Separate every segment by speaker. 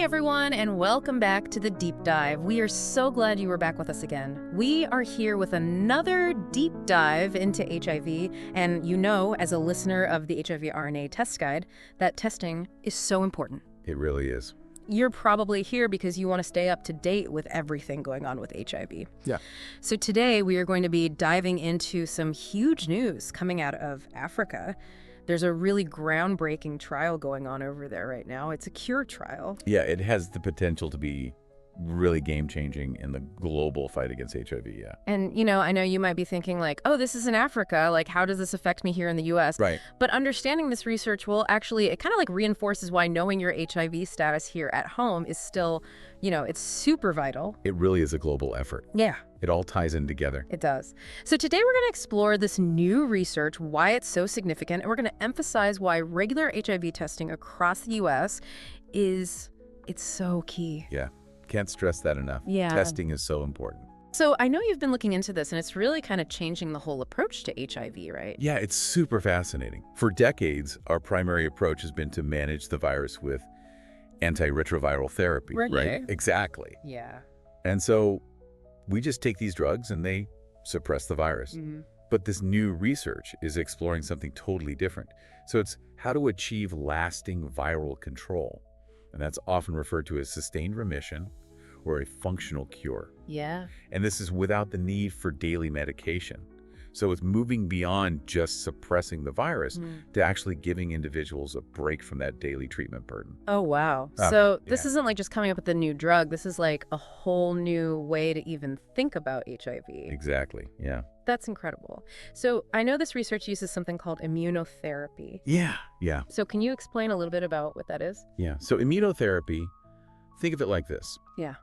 Speaker 1: everyone, and welcome back to the Deep Dive. We are so glad you were back with us again. We are here with another deep dive into HIV, and you know, as a listener of the HIV RNA test guide, that testing is so important.
Speaker 2: It really is.
Speaker 1: You're probably here because you want to stay up to date with everything going on with HIV.
Speaker 2: Yeah.
Speaker 1: So today we are going to be diving into some huge news coming out of Africa. There's a really groundbreaking trial going on over there right now. It's a cure trial.
Speaker 2: Yeah, it has the potential to be really game-changing in the global fight against HIV, yeah.
Speaker 1: And, you know, I know you might be thinking like, oh, this is in Africa. Like, how does this affect me here in the U.S.?
Speaker 2: Right.
Speaker 1: But understanding this research will actually, it kind of like reinforces why knowing your HIV status here at home is still, you know, it's super vital.
Speaker 2: It really is a global effort.
Speaker 1: Yeah.
Speaker 2: It all ties in together.
Speaker 1: It does. So today we're going to explore this new research, why it's so significant, and we're going to emphasize why regular HIV testing across the U.S. it's so key.
Speaker 2: Yeah. Can't stress that enough.
Speaker 1: Yeah.
Speaker 2: Testing is so important.
Speaker 1: So I know you've been looking into this, and it's really kind of changing the whole approach to HIV, right?
Speaker 2: Yeah, it's super fascinating. For decades, our primary approach has been to manage the virus with antiretroviral therapy, right? Exactly.
Speaker 1: Yeah.
Speaker 2: And so we just take these drugs and they suppress the virus.
Speaker 1: Mm-hmm.
Speaker 2: But this new research is exploring something totally different. So it's how to achieve lasting viral control. And that's often referred to as sustained remission or a functional cure.
Speaker 1: Yeah.
Speaker 2: And this is without the need for daily medication. So it's moving beyond just suppressing the virus to actually giving individuals a break from that daily treatment burden.
Speaker 1: Oh, wow. So this isn't like just coming up with a new drug. This is like a whole new way to even think about HIV.
Speaker 2: Exactly, yeah.
Speaker 1: That's incredible. So I know this research uses something called immunotherapy.
Speaker 2: Yeah.
Speaker 1: So can you explain a little bit about what that is?
Speaker 2: Yeah, so immunotherapy, think of it like this.
Speaker 1: Yeah.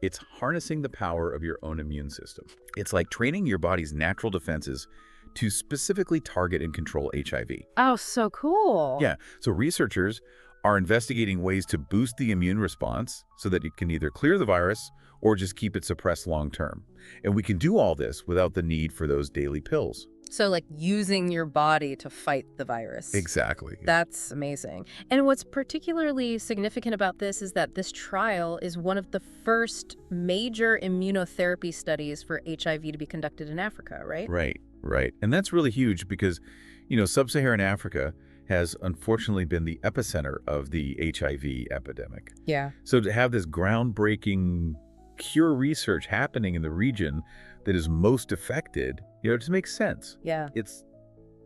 Speaker 2: It's harnessing the power of your own immune system. It's like training your body's natural defenses to specifically target and control HIV.
Speaker 1: Oh, so cool.
Speaker 2: Yeah, so researchers are investigating ways to boost the immune response so that it can either clear the virus or just keep it suppressed long term. And we can do all this without the need for those daily pills.
Speaker 1: So like using your body to fight the virus.
Speaker 2: Exactly.
Speaker 1: That's amazing. And what's particularly significant about this is that this trial is one of the first major immunotherapy studies for HIV to be conducted in Africa, right?
Speaker 2: Right. And that's really huge because, you know, sub-Saharan Africa has unfortunately been the epicenter of the HIV epidemic.
Speaker 1: Yeah.
Speaker 2: So to have this groundbreaking cure research happening in the region that is most affected, you know, it just makes sense.
Speaker 1: Yeah.
Speaker 2: It's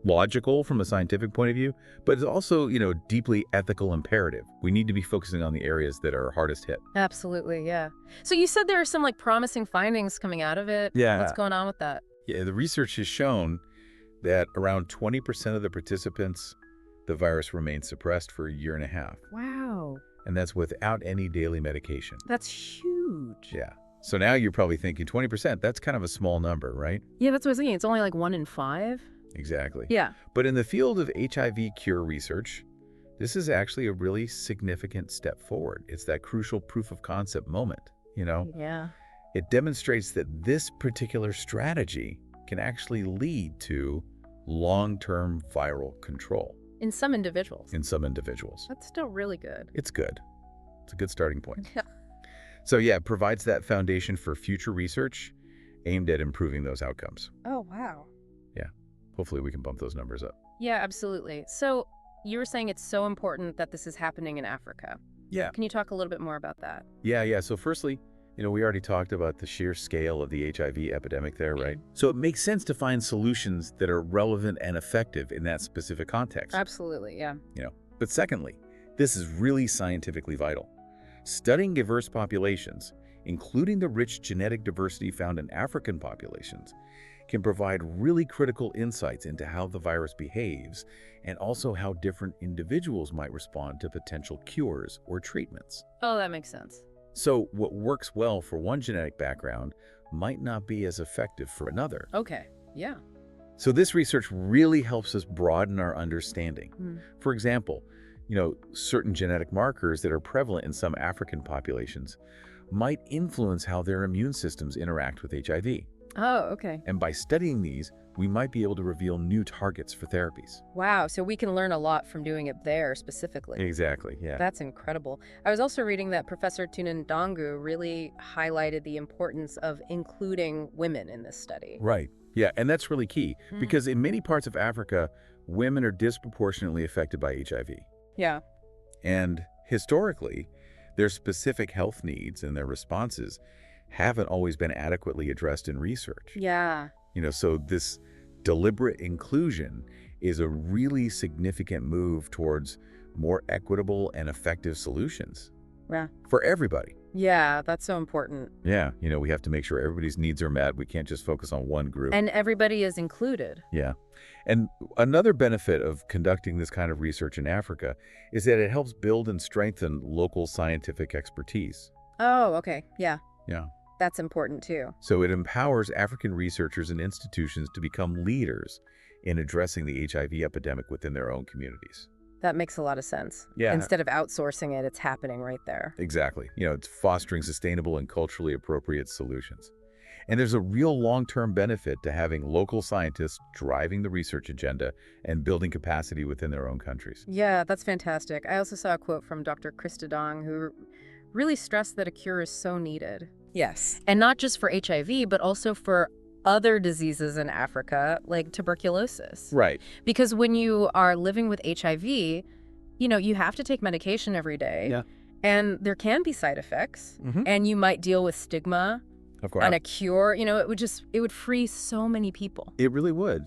Speaker 2: logical from a scientific point of view, but it's also, you know, deeply ethical imperative. We need to be focusing on the areas that are hardest hit.
Speaker 1: Absolutely, yeah. So you said there are some like promising findings coming out of it.
Speaker 2: Yeah.
Speaker 1: What's going on with that?
Speaker 2: Yeah, the research has shown that around 20% of the participants, the virus remains suppressed for a year and a half.
Speaker 1: Wow.
Speaker 2: And that's without any daily medication.
Speaker 1: That's huge.
Speaker 2: Yeah. So now you're probably thinking 20%, that's kind of a small number, right?
Speaker 1: Yeah, that's what I was thinking. It's only like 1 in 5.
Speaker 2: Exactly.
Speaker 1: Yeah.
Speaker 2: But in the field of HIV cure research, this is actually a really significant step forward. It's that crucial proof of concept moment, you know?
Speaker 1: Yeah.
Speaker 2: It demonstrates that this particular strategy can actually lead to long-term viral control.
Speaker 1: In some individuals.
Speaker 2: In some individuals.
Speaker 1: That's still really good.
Speaker 2: It's good. It's a good starting point.
Speaker 1: Yeah.
Speaker 2: So yeah, it provides that foundation for future research aimed at improving those outcomes.
Speaker 1: Oh, wow.
Speaker 2: Yeah. Hopefully we can bump those numbers up.
Speaker 1: Yeah, absolutely. So you were saying it's so important that this is happening in Africa.
Speaker 2: Yeah.
Speaker 1: Can you talk a little bit more about that?
Speaker 2: Yeah. So firstly, you know, we already talked about the sheer scale of the HIV epidemic there, right? So it makes sense to find solutions that are relevant and effective in that specific context.
Speaker 1: Absolutely, yeah.
Speaker 2: You know, but secondly, this is really scientifically vital. Studying diverse populations, including the rich genetic diversity found in African populations, can provide really critical insights into how the virus behaves and also how different individuals might respond to potential cures or treatments.
Speaker 1: Oh, that makes sense.
Speaker 2: So what works well for one genetic background might not be as effective for another.
Speaker 1: Okay, yeah.
Speaker 2: So this research really helps us broaden our understanding. For example, you know, certain genetic markers that are prevalent in some African populations might influence how their immune systems interact with HIV.
Speaker 1: Oh, okay.
Speaker 2: And by studying these, we might be able to reveal new targets for therapies.
Speaker 1: Wow, so we can learn a lot from doing it there specifically.
Speaker 2: Exactly, yeah.
Speaker 1: That's incredible. I was also reading that Professor Tunandongu really highlighted the importance of including women in this study.
Speaker 2: Right. Yeah, and that's really key
Speaker 1: Mm.
Speaker 2: because in many parts of Africa, women are disproportionately affected by HIV.
Speaker 1: Yeah.
Speaker 2: And historically, their specific health needs and their responses haven't always been adequately addressed in research.
Speaker 1: Yeah.
Speaker 2: So this deliberate inclusion is a really significant move towards more equitable and effective solutions
Speaker 1: Yeah.
Speaker 2: for everybody.
Speaker 1: Yeah, that's so important.
Speaker 2: Yeah, we have to make sure everybody's needs are met. We can't just focus on one group.
Speaker 1: And everybody is included.
Speaker 2: Yeah. And another benefit of conducting this kind of research in Africa is that it helps build and strengthen local scientific expertise.
Speaker 1: Oh, okay. Yeah.
Speaker 2: Yeah.
Speaker 1: That's important too.
Speaker 2: So it empowers African researchers and institutions to become leaders in addressing the HIV epidemic within their own communities.
Speaker 1: That makes a lot of sense.
Speaker 2: Yeah.
Speaker 1: Instead of outsourcing it, it's happening right there.
Speaker 2: Exactly. It's fostering sustainable and culturally appropriate solutions. And there's a real long-term benefit to having local scientists driving the research agenda and building capacity within their own countries.
Speaker 1: Yeah, that's fantastic. I also saw a quote from Dr. Krista Dong, who really stressed that a cure is so needed.
Speaker 3: Yes.
Speaker 1: And not just for HIV, but also for other diseases in Africa, like tuberculosis.
Speaker 2: Right.
Speaker 1: Because when you are living with HIV, you have to take medication every day.
Speaker 2: Yeah.
Speaker 1: And there can be side effects.
Speaker 2: Mhm.
Speaker 1: And you might deal with stigma
Speaker 2: Of course.
Speaker 1: and a cure. It would free so many people.
Speaker 2: It really would,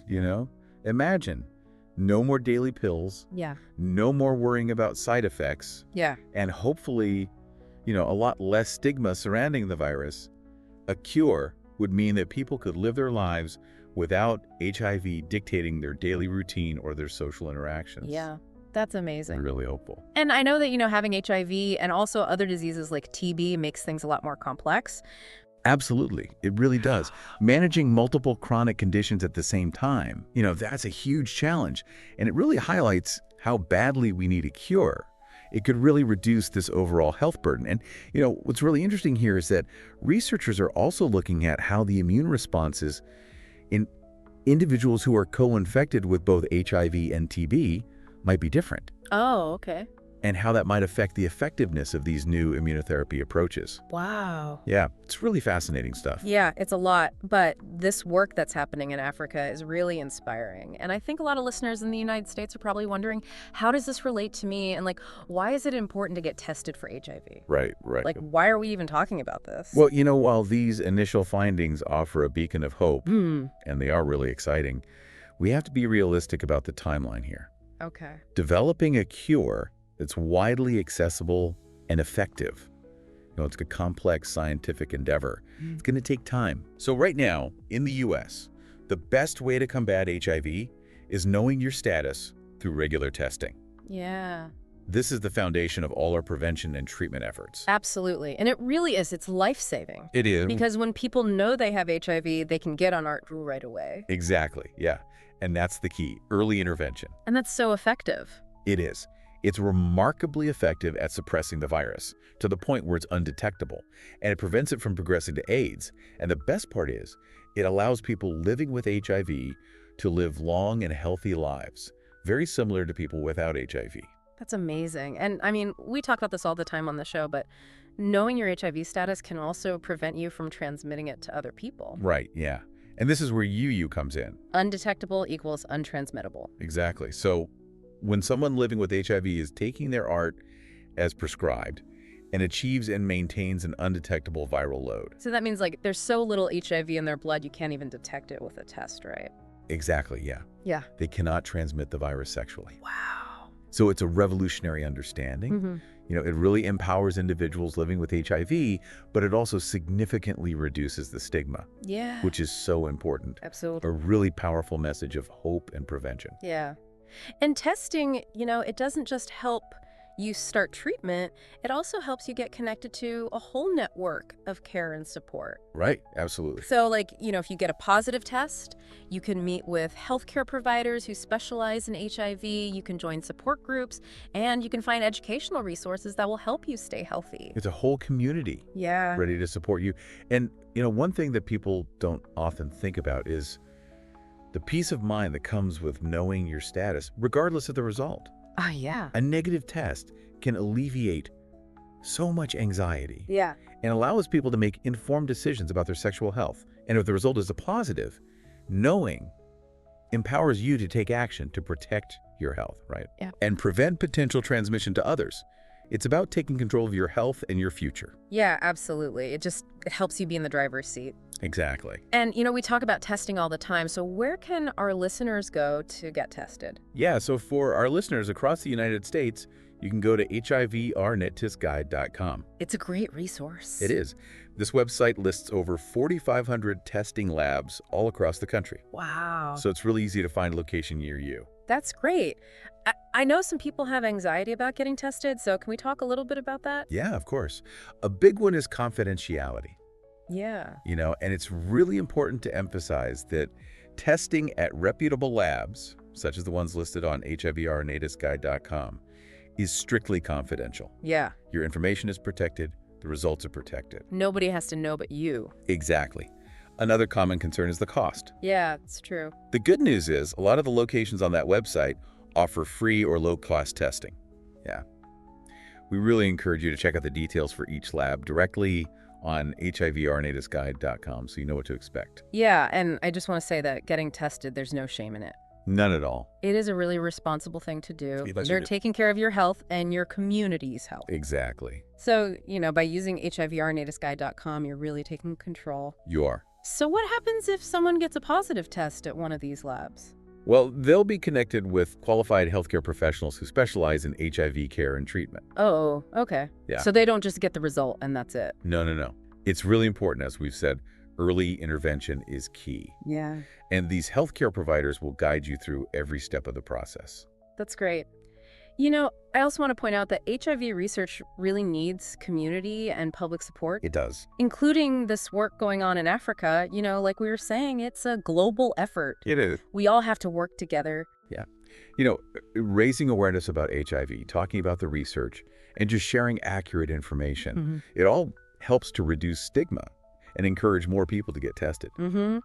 Speaker 2: Imagine no more daily pills,
Speaker 1: Yeah.
Speaker 2: no more worrying about side effects,
Speaker 1: Yeah.
Speaker 2: and hopefully, a lot less stigma surrounding the virus. A cure would mean that people could live their lives without HIV dictating their daily routine or their social interactions.
Speaker 1: Yeah. That's
Speaker 2: I'm
Speaker 1: amazing.
Speaker 2: really hopeful.
Speaker 1: And I know that, having HIV and also other diseases like TB makes things a lot more complex.
Speaker 2: Absolutely. It really does. Managing multiple chronic conditions at the same time, that's a huge challenge. And it really highlights how badly we need a cure. It could really reduce this overall health burden. And, what's really interesting here is that researchers are also looking at how the immune responses in individuals who are co-infected with both HIV and TB might be different,
Speaker 1: Oh, okay.
Speaker 2: and how that might affect the effectiveness of these new immunotherapy approaches.
Speaker 1: Wow.
Speaker 2: Yeah, it's really fascinating stuff.
Speaker 1: Yeah, it's a lot, but this work that's happening in Africa is really inspiring. And I think a lot of listeners in the United States are probably wondering, how does this relate to me? And why is it important to get tested for HIV?
Speaker 2: Right.
Speaker 1: Why are we even talking about this?
Speaker 2: Well, while these initial findings offer a beacon of hope,
Speaker 1: Hmm.
Speaker 2: and they are really exciting, we have to be realistic about the timeline here.
Speaker 1: Okay.
Speaker 2: Developing a cure that's widely accessible and effective. It's a complex scientific endeavor. It's going to take time. So right now, in the US, the best way to combat HIV is knowing your status through regular testing.
Speaker 1: Yeah.
Speaker 2: This is the foundation of all our prevention and treatment efforts.
Speaker 1: Absolutely. And it really is. It's life-saving.
Speaker 2: It is.
Speaker 1: Because when people know they have HIV, they can get on ART-Rule right away.
Speaker 2: Exactly, yeah. And that's the key, early intervention.
Speaker 1: And that's so effective.
Speaker 2: It is. It's remarkably effective at suppressing the virus to the point where it's undetectable, and it prevents it from progressing to AIDS. And the best part is, it allows people living with HIV to live long and healthy lives, very similar to people without HIV.
Speaker 1: That's amazing. And we talk about this all the time on the show, but knowing your HIV status can also prevent you from transmitting it to other people.
Speaker 2: Right, yeah. And this is where UU comes in.
Speaker 1: Undetectable equals untransmittable.
Speaker 2: Exactly. So when someone living with HIV is taking their ART as prescribed and achieves and maintains an undetectable viral load.
Speaker 1: So that means there's so little HIV in their blood you can't even detect it with a test, right?
Speaker 2: Exactly, yeah.
Speaker 1: Yeah.
Speaker 2: They cannot transmit the virus sexually.
Speaker 1: Wow.
Speaker 2: So it's a revolutionary understanding.
Speaker 1: Mm-hmm.
Speaker 2: It really empowers individuals living with HIV, but it also significantly reduces the stigma,
Speaker 1: Yeah.
Speaker 2: which is so important.
Speaker 1: Absolutely.
Speaker 2: A really powerful message of hope and prevention.
Speaker 1: Yeah. And testing, it doesn't just help you start treatment, it also helps you get connected to a whole network of care and support.
Speaker 2: Right, absolutely.
Speaker 1: So if you get a positive test, you can meet with healthcare providers who specialize in HIV, you can join support groups, and you can find educational resources that will help you stay healthy.
Speaker 2: It's a whole community
Speaker 1: Yeah.
Speaker 2: ready to support you. And, one thing that people don't often think about is The peace of mind that comes with knowing your status, regardless of the result.
Speaker 1: Ah, yeah.
Speaker 2: A negative test can alleviate so much anxiety
Speaker 1: Yeah.
Speaker 2: and allows people to make informed decisions about their sexual health. And if the result is a positive, knowing empowers you to take action to protect your health, right?
Speaker 1: Yeah.
Speaker 2: And prevent potential transmission to others. It's about taking control of your health and your future.
Speaker 1: Yeah, absolutely. It helps you be in the driver's seat.
Speaker 2: Exactly.
Speaker 1: And, we talk about testing all the time. So where can our listeners go to get tested?
Speaker 2: Yeah, so for our listeners across the United States, you can go to hivrnetestguide.com.
Speaker 1: It's a great resource.
Speaker 2: It is. This website lists over 4,500 testing labs all across the country.
Speaker 1: Wow.
Speaker 2: So it's really easy to find a location near you.
Speaker 1: That's great. I know some people have anxiety about getting tested, so can we talk a little bit about that?
Speaker 2: Yeah, of course. A big one is confidentiality.
Speaker 1: Yeah.
Speaker 2: And it's really important to emphasize that testing at reputable labs, such as the ones listed on hivrnetestguide.com, is strictly confidential.
Speaker 1: Yeah.
Speaker 2: Your information is protected, the results are protected.
Speaker 1: Nobody has to know but you.
Speaker 2: Exactly. Another common concern is the cost.
Speaker 1: Yeah, it's true.
Speaker 2: The good news is a lot of the locations on that website offer free or low-cost testing. Yeah. We really encourage you to check out the details for each lab directly on hivrnetestguide.com so you know what to expect.
Speaker 1: Yeah, and I just want to say that getting tested, there's no shame in it.
Speaker 2: None at all.
Speaker 1: It is a really responsible thing to do.
Speaker 2: Unless
Speaker 1: You're
Speaker 2: you do-
Speaker 1: taking care of your health and your community's health.
Speaker 2: Exactly.
Speaker 1: So, by using hivrnetestguide.com, you're really taking control.
Speaker 2: You are.
Speaker 1: So what happens if someone gets a positive test at one of these labs?
Speaker 2: Well, they'll be connected with qualified healthcare professionals who specialize in HIV care and treatment.
Speaker 1: Oh, okay.
Speaker 2: Yeah.
Speaker 1: So they don't just get the result and that's it.
Speaker 2: No. It's really important, as we've said, early intervention is key.
Speaker 1: Yeah.
Speaker 2: And these healthcare providers will guide you through every step of the process.
Speaker 1: That's great. I also want to point out that HIV research really needs community and public support,
Speaker 2: It does.
Speaker 1: including this work going on in Africa. Like we were saying, it's a global effort.
Speaker 2: It is.
Speaker 1: We all have to work together.
Speaker 2: Yeah. Raising awareness about HIV, talking about the research, and just sharing accurate information, it all helps to reduce stigma and encourage more people to get tested. The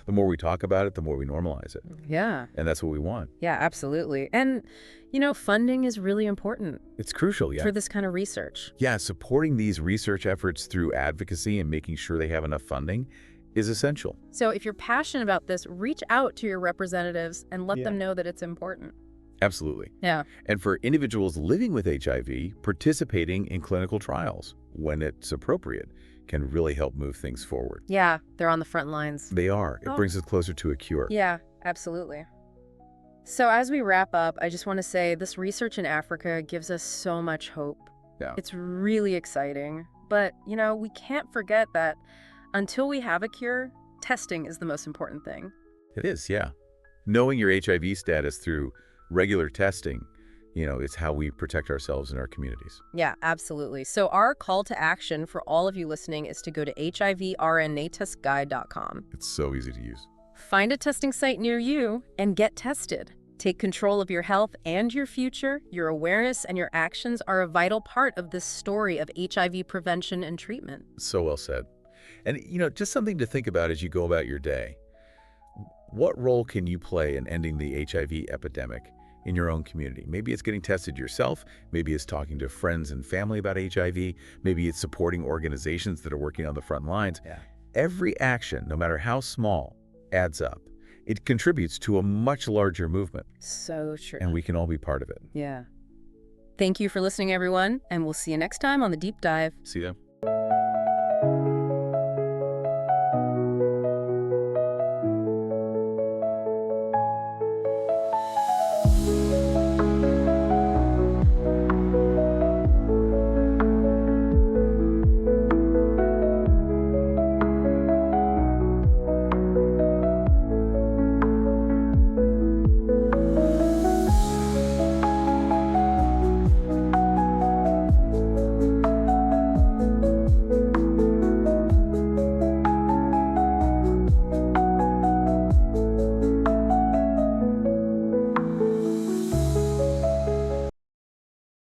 Speaker 2: more we talk about it, the more we normalize it.
Speaker 1: Yeah.
Speaker 2: And that's what we want.
Speaker 1: Yeah, absolutely. And, funding is really important
Speaker 2: It's crucial, yeah.
Speaker 1: for this kind of research.
Speaker 2: Yeah, supporting these research efforts through advocacy and making sure they have enough funding is essential.
Speaker 1: So if you're passionate about this, reach out to your representatives and let
Speaker 2: Yeah.
Speaker 1: them know that it's important.
Speaker 2: Absolutely.
Speaker 1: Yeah.
Speaker 2: And for individuals living with HIV, participating in clinical trials when it's appropriate can really help move things forward.
Speaker 1: Yeah, they're on the front lines.
Speaker 2: They are. It
Speaker 1: Oh.
Speaker 2: brings us closer to a cure.
Speaker 1: Yeah, absolutely. So as we wrap up, I just want to say this research in Africa gives us so much hope.
Speaker 2: Yeah.
Speaker 1: It's really exciting. But, we can't forget that until we have a cure, testing is the most important thing.
Speaker 2: It is, yeah. Knowing your HIV status through regular testing, it's how we protect ourselves and our communities.
Speaker 1: Yeah, absolutely. So our call to action for all of you listening is to go to hivrnetestguide.com.
Speaker 2: It's so easy to use.
Speaker 1: Find a testing site near you and get tested. Take control of your health and your future. Your awareness and your actions are a vital part of this story of HIV prevention and treatment.
Speaker 2: So well said. And, just something to think about as you go about your day. What role can you play in ending the HIV epidemic in your own community? Maybe it's getting tested yourself. Maybe it's talking to friends and family about HIV. Maybe it's supporting organizations that are working on the front lines.
Speaker 1: Yeah.
Speaker 2: Every action, no matter how small, adds up. It contributes to a much larger movement,
Speaker 1: So true.
Speaker 2: and we can all be part of it.
Speaker 1: Yeah. Thank you for listening, everyone, and we'll see you next time on The Deep Dive.
Speaker 2: See you then.